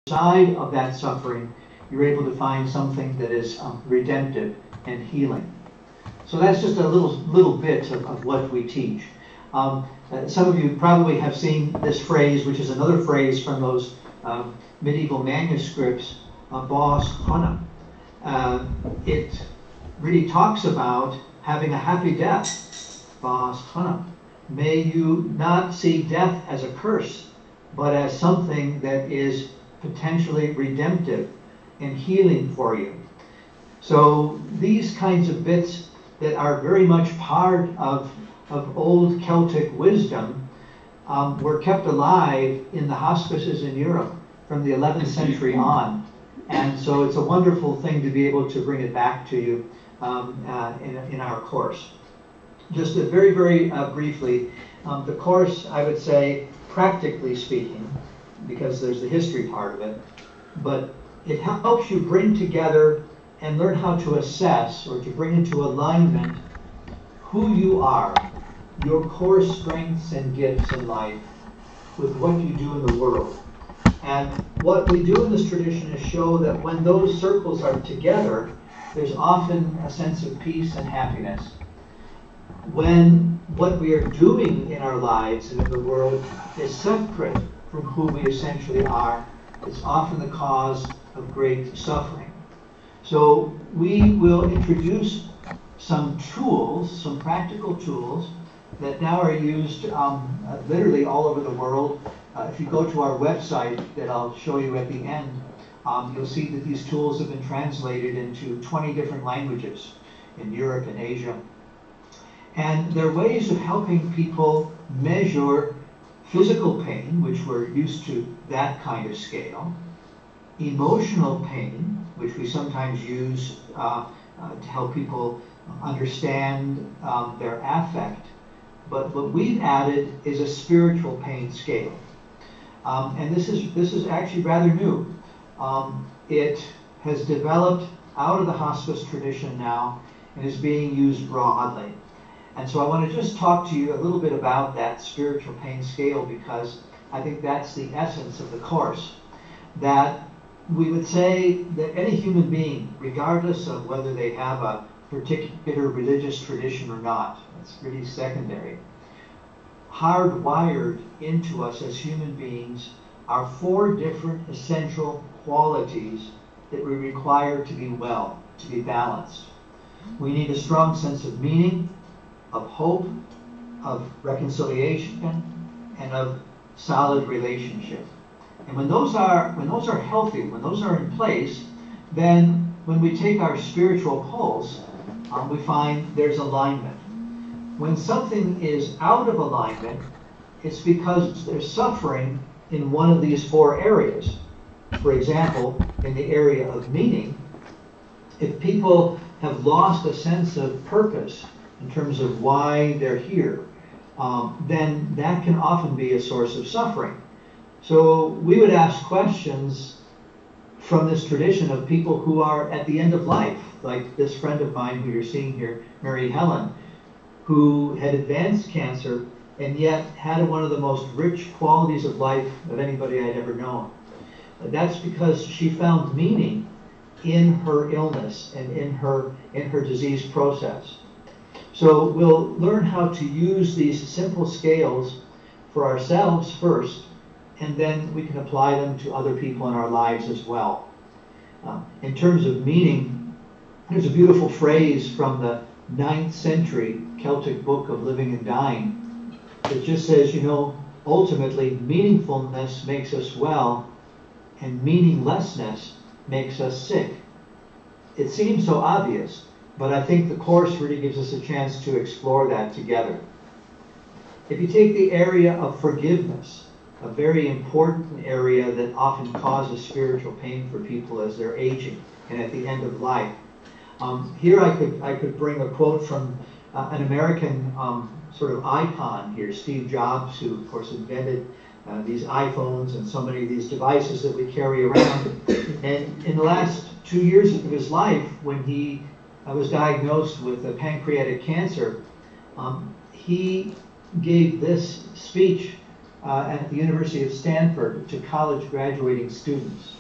side of that suffering, you're able to find something that is redemptive and healing. So that's just a little bit of what we teach. Some of you probably have seen this phrase, which is another phrase from those medieval manuscripts, Bos Hana. It really talks about having a happy death, Bos Hana. May you not see death as a curse, but as something that is potentially redemptive and healing for you. So these kinds of bits that are very much part of old Celtic wisdom were kept alive in the hospices in Europe from the 11th century on. And so it's a wonderful thing to be able to bring it back to you in our course. Just very, very briefly, the course, I would say, practically speaking, because there's the history part of it, but it helps you bring together and learn how to assess or to bring into alignment who you are, your core strengths and gifts in life, with what you do in the world. And what we do in this tradition is show that when those circles are together, there's often a sense of peace and happiness. When what we are doing in our lives and in the world is separate from who we essentially are, it's often the cause of great suffering. So we will introduce some tools, some practical tools that now are used literally all over the world. If you go to our website that I'll show you at the end, you'll see that these tools have been translated into 20 different languages in Europe and Asia. And they're ways of helping people measure physical pain, which we're used to that kind of scale, emotional pain, which we sometimes use to help people understand their affect, but what we've added is a spiritual pain scale. And this is actually rather new. It has developed out of the hospice tradition now and is being used broadly. And so I want to just talk to you a little bit about that spiritual pain scale, because I think that's the essence of the course. That we would say that any human being, regardless of whether they have a particular religious tradition or not, it's really secondary, hardwired into us as human beings are 4 different essential qualities that we require to be well, to be balanced. We need a strong sense of meaning, of hope, of reconciliation, and of solid relationship. And when those are healthy, when those are in place, then when we take our spiritual pulse, we find there's alignment. When something is out of alignment, it's because there's suffering in one of these 4 areas. For example, in the area of meaning, if people have lost a sense of purpose in terms of why they're here, then that can often be a source of suffering. So we would ask questions from this tradition of people who are at the end of life, like this friend of mine who you're seeing here, Mary Helen, who had advanced cancer and yet had one of the most rich qualities of life of anybody I'd ever known. That's because she found meaning in her illness and in her disease process. So we'll learn how to use these simple scales for ourselves first, and then we can apply them to other people in our lives as well. In terms of meaning, there's a beautiful phrase from the 9th century Celtic book of Living and Dying that just says, ultimately meaningfulness makes us well and meaninglessness makes us sick. It seems so obvious, but I think the course really gives us a chance to explore that together. If you take the area of forgiveness, a very important area that often causes spiritual pain for people as they're aging and at the end of life. Here I could bring a quote from an American sort of icon here, Steve Jobs, who of course invented these iPhones and so many of these devices that we carry around. And in the last 2 years of his life, when he was diagnosed with a pancreatic cancer, he gave this speech at the University of Stanford to college graduating students.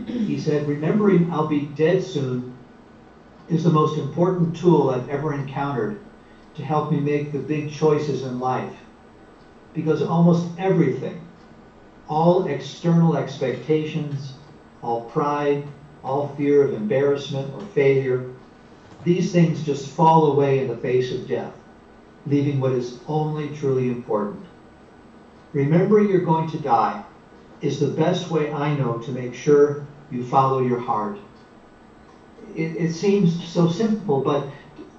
He said, "Remembering I'll be dead soon is the most important tool I've ever encountered to help me make the big choices in life. Because almost everything, all external expectations, all pride, all fear of embarrassment or failure, these things just fall away in the face of death, leaving what is only truly important. Remembering you're going to die is the best way I know to make sure you follow your heart." It seems so simple, but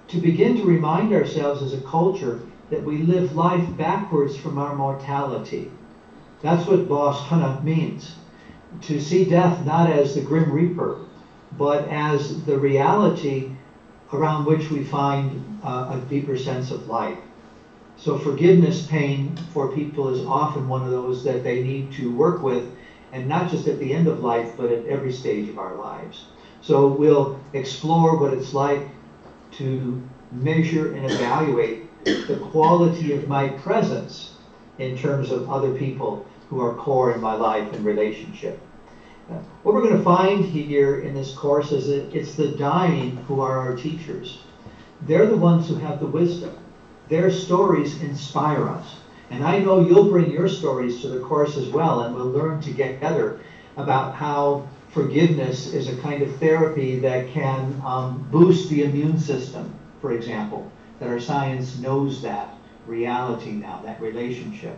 to begin to remind ourselves as a culture that we live life backwards from our mortality. That's what Bos Hana means. To see death not as the Grim Reaper, but as the reality around which we find a deeper sense of life. So forgiveness pain for people is often one of those that they need to work with, and not just at the end of life, but at every stage of our lives. So we'll explore what it's like to measure and evaluate the quality of my presence in terms of other people who are core in my life and relationship. What we're going to find here in this course is that it's the dying who are our teachers. They're the ones who have the wisdom. Their stories inspire us. And I know you'll bring your stories to the course as well, and we'll learn together about how forgiveness is a kind of therapy that can boost the immune system, for example, that our science knows that reality now, that relationship.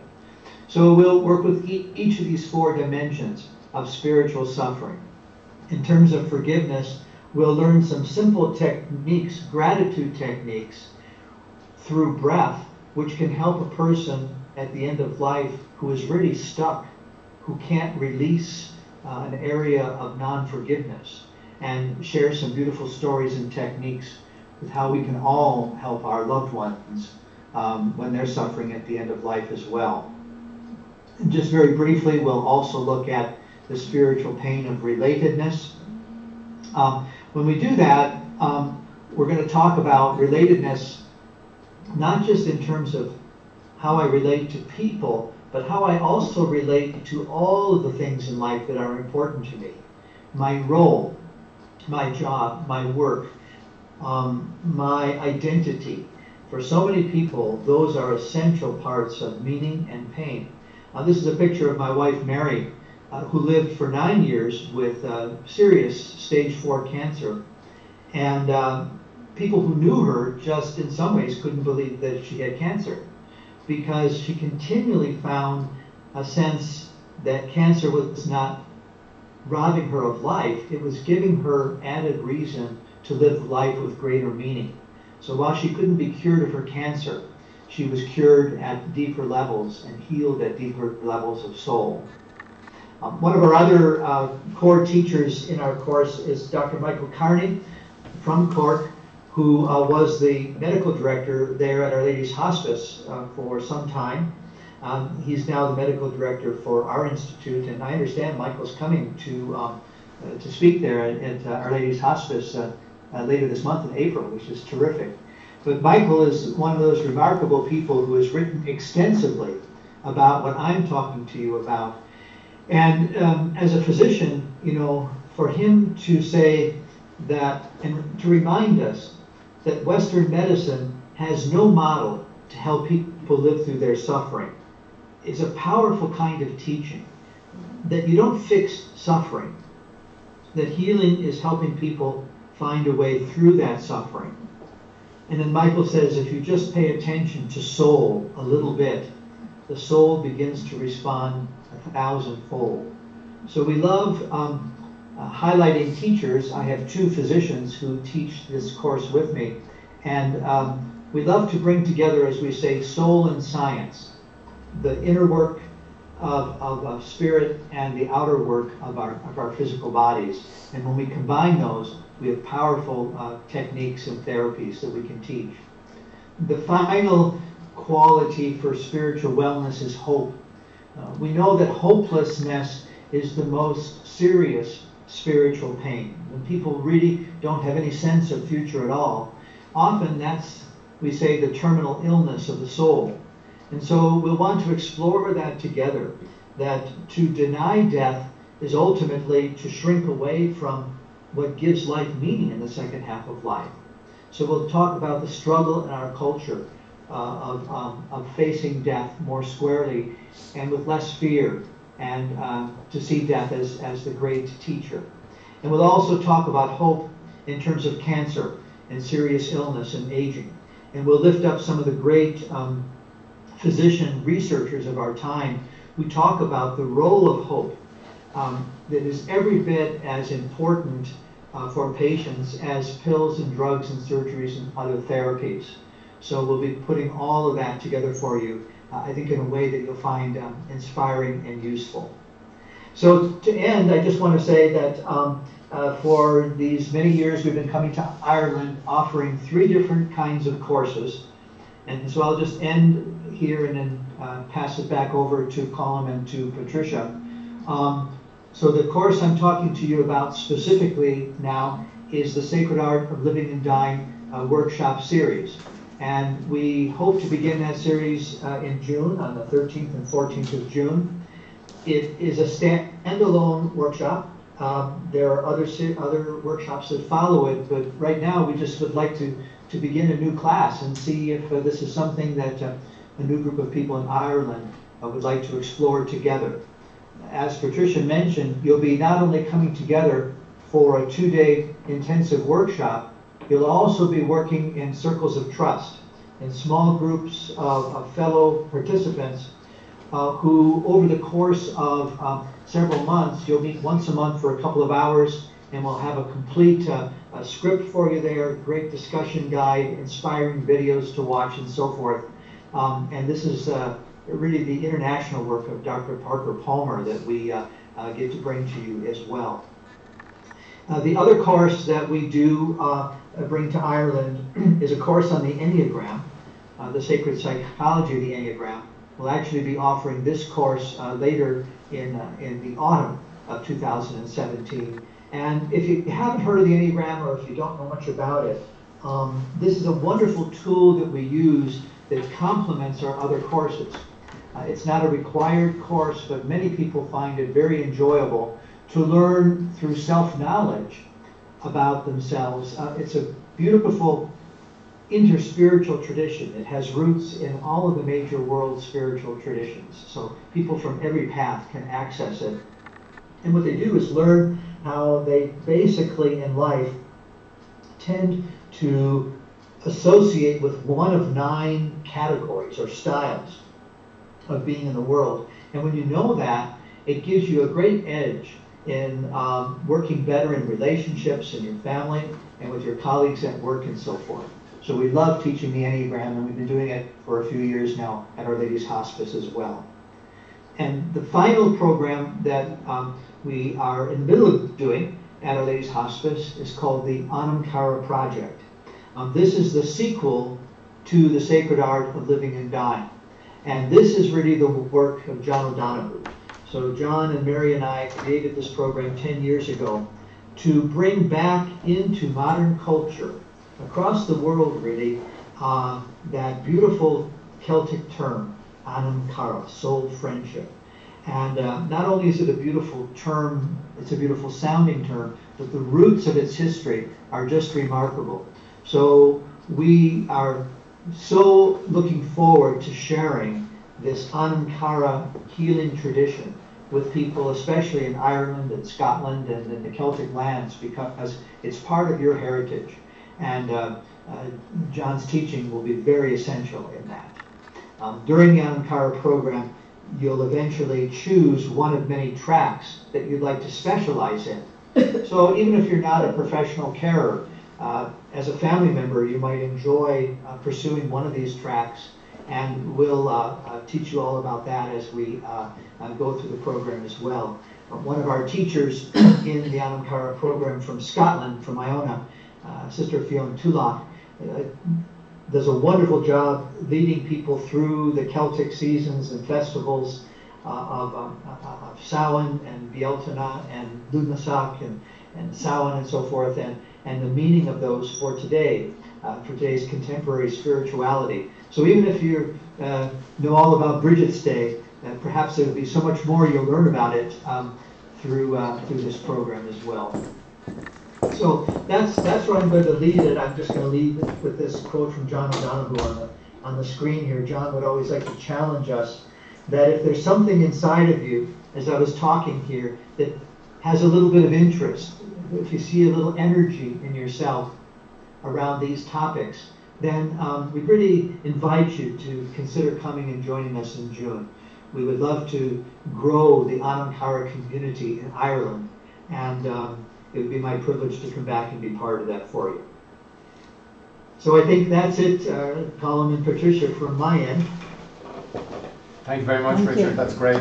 So we'll work with each of these four dimensions of spiritual suffering. In terms of forgiveness, we'll learn some simple techniques, gratitude techniques, through breath, which can help a person at the end of life who is really stuck, who can't release an area of non-forgiveness, and share some beautiful stories and techniques with how we can all help our loved ones when they're suffering at the end of life as well. And just very briefly, we'll also look at the spiritual pain of relatedness. When we do that, we're going to talk about relatedness not just in terms of how I relate to people, but how I also relate to all of the things in life that are important to me. My role, my job, my work, my identity. For so many people, those are essential parts of meaning and pain. This is a picture of my wife, Mary, who lived for 9 years with serious stage 4 cancer. And people who knew her just in some ways couldn't believe that she had cancer, because she continually found a sense that cancer was not robbing her of life, it was giving her added reason to live life with greater meaning. So while she couldn't be cured of her cancer, she was cured at deeper levels and healed at deeper levels of soul. One of our other core teachers in our course is Dr. Michael Carney from Cork, who was the medical director there at Our Lady's Hospice for some time. He's now the medical director for our institute, and I understand Michael's coming to speak there at Our Lady's Hospice later this month in April, which is terrific. But Michael is one of those remarkable people who has written extensively about what I'm talking to you about. And as a physician, you know, for him to say that, and to remind us that Western medicine has no model to help people live through their suffering, is a powerful kind of teaching. That you don't fix suffering, that healing is helping people find a way through that suffering. And then Michael says, if you just pay attention to soul a little bit, the soul begins to respond 1,000-fold. So we love highlighting teachers. I have 2 physicians who teach this course with me, and we love to bring together, as we say, soul and science, the inner work of spirit and the outer work of our physical bodies. And when we combine those, we have powerful techniques and therapies that we can teach. The final quality for spiritual wellness is hope. We know that hopelessness is the most serious spiritual pain. When people really don't have any sense of future at all, often that's, we say, the terminal illness of the soul. And so we'll want to explore that together, that to deny death is ultimately to shrink away from what gives life meaning in the second half of life. So we'll talk about the struggle in our culture of facing death more squarely and with less fear, and to see death as the great teacher. And we'll also talk about hope in terms of cancer and serious illness and aging. And we'll lift up some of the great physician researchers of our time who talk about the role of hope that is every bit as important for patients as pills and drugs and surgeries and other therapies. So we'll be putting all of that together for you, I think in a way that you'll find inspiring and useful. So to end, I just want to say that for these many years we've been coming to Ireland offering 3 different kinds of courses. And so I'll just end here and then pass it back over to Colin and to Patricia. So the course I'm talking to you about specifically now is the Sacred Art of Living and Dying workshop series. And we hope to begin that series in June, on the 13th and 14th of June. It is a standalone workshop. There are other workshops that follow it, but right now we just would like to begin a new class and see if this is something that a new group of people in Ireland would like to explore together. As Patricia mentioned, you'll be not only coming together for a 2-day intensive workshop, you'll also be working in circles of trust, in small groups of fellow participants who, over the course of several months, you'll meet once a month for a couple of hours, and we'll have a complete script for you there, great discussion guide, inspiring videos to watch, and so forth. And this is really the international work of Dr. Parker Palmer that we get to bring to you as well. The other course that we do bring to Ireland is a course on the Enneagram, the sacred psychology of the Enneagram. We'll actually be offering this course later in the autumn of 2017. And if you haven't heard of the Enneagram, or if you don't know much about it, this is a wonderful tool that we use that complements our other courses. It's not a required course, but many people find it very enjoyable to learn through self-knowledge about themselves. It's a beautiful interspiritual tradition. It has roots in all of the major world spiritual traditions. So people from every path can access it. And what they do is learn how they basically in life tend to associate with one of 9 categories or styles of being in the world. And when you know that, it gives you a great edge in working better in relationships in your family and with your colleagues at work and so forth. So we love teaching the Enneagram, and we've been doing it for a few years now at Our Lady's Hospice as well. And the final program that we are in the middle of doing at Our Lady's Hospice is called the Anam Cara Project. This is the sequel to the Sacred Art of Living and Dying. And this is really the work of John O'Donoghue. So John and Mary and I created this program 10 years ago to bring back into modern culture, across the world really, that beautiful Celtic term, Anam Cara, soul friendship. And not only is it a beautiful term, it's a beautiful sounding term, but the roots of its history are just remarkable. So we are so looking forward to sharing this Anam Cara healing tradition with people, especially in Ireland and Scotland and in the Celtic lands, because it's part of your heritage. And John's teaching will be very essential in that. During the Anam Cara program, you'll eventually choose one of many tracks that you'd like to specialize in. So even if you're not a professional carer, as a family member, you might enjoy pursuing one of these tracks, and we'll teach you all about that as we go through the program as well. One of our teachers in the Anam Cara program from Scotland, from Iona, Sister Fiona Tulloch, does a wonderful job leading people through the Celtic seasons and festivals of Samhain and Bealtaine and Lughnasadh and Samhain and so forth, and the meaning of those for today. for today's contemporary spirituality. So even if you know all about Bridget's Day, perhaps there will be so much more you'll learn about it through this program as well. So that's where I'm going to lead it. I'm just going to lead with this quote from John O'Donoghue on the screen here. John would always like to challenge us that if there's something inside of you, as I was talking here, that has a little bit of interest, if you see a little energy in yourself around these topics, then we really invite you to consider coming and joining us in June. We would love to grow the Anam Cara community in Ireland, and it would be my privilege to come back and be part of that for you. So I think that's it, Colin and Patricia, from my end. Thank you very much, Richard. That's great.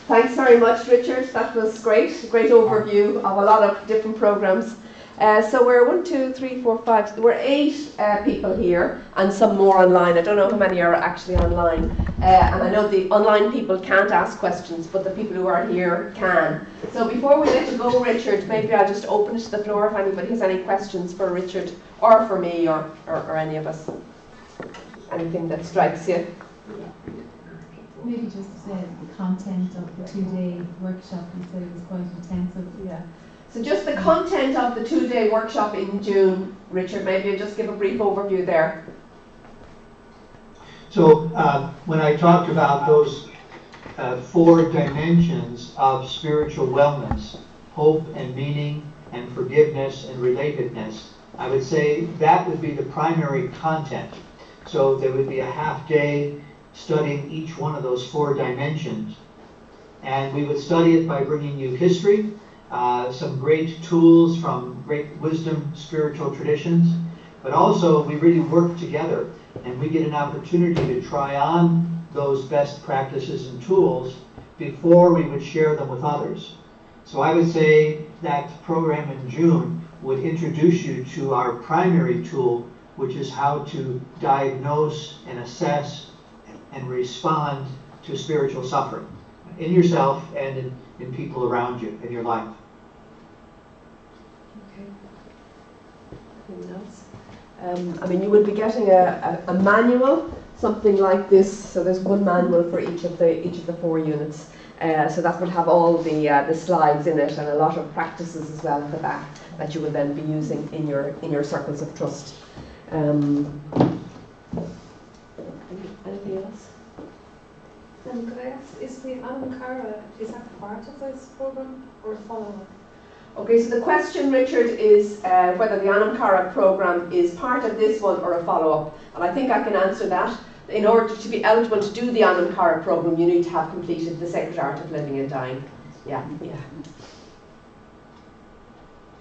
Thanks very much, Richard. That was great. Great overview of a lot of different programs. So we're 1, 2, 3, 4, 5. We're 8 people here, and some more online. I don't know how many are actually online. And I know the online people can't ask questions, but the people who are here can. So before we let you go, Richard, maybe I'll just open it to the floor if anybody has any questions for Richard or for me or any of us. Anything that strikes you. Maybe just the content of the 2-day workshop, you said it was quite intensive. Yeah. So just the content of the 2-day workshop in June, Richard, maybe you just give a brief overview there. So when I talked about those 4 dimensions of spiritual wellness, hope and meaning and forgiveness and relatedness, I would say that would be the primary content. So there would be a half day studying each one of those 4 dimensions. And we would study it by bringing you history, some great tools from great wisdom spiritual traditions, but also we really work together and we get an opportunity to try on those best practices and tools before we would share them with others. So I would say that program in June would introduce you to our primary tool, which is how to diagnose and assess and respond to spiritual suffering in yourself and in people around you in your life. Okay. Anything else? I mean, you would be getting a manual, something like this. So there's one manual for each of the 4 units. So that would have all the slides in it and a lot of practices as well at the back that you would then be using in your circles of trust. Anything else? Could I ask, is the Anam Cara, is that part of this program or a follow-up? Okay, so the question, Richard, is whether the Anam Cara program is part of this one or a follow-up. And I think I can answer that. In order to be eligible to do the Anam Cara program, you need to have completed the Sacred Art of Living and Dying. Yeah.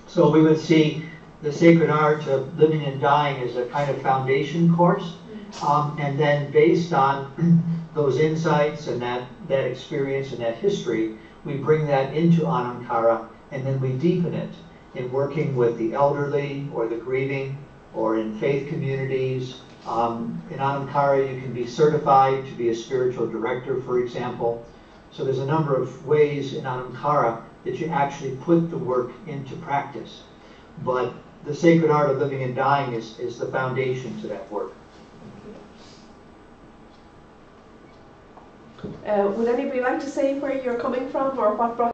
So we would see the Sacred Art of Living and Dying as a kind of foundation course. And then based on those insights and that experience and that history, we bring that into Anam Cara, and then we deepen it in working with the elderly or the grieving or in faith communities. In Anam Cara, you can be certified to be a spiritual director, for example. So there's a number of ways in Anam Cara that you actually put the work into practice. But the Sacred Art of Living and Dying is the foundation to that work. Would anybody like to say where you're coming from or what brought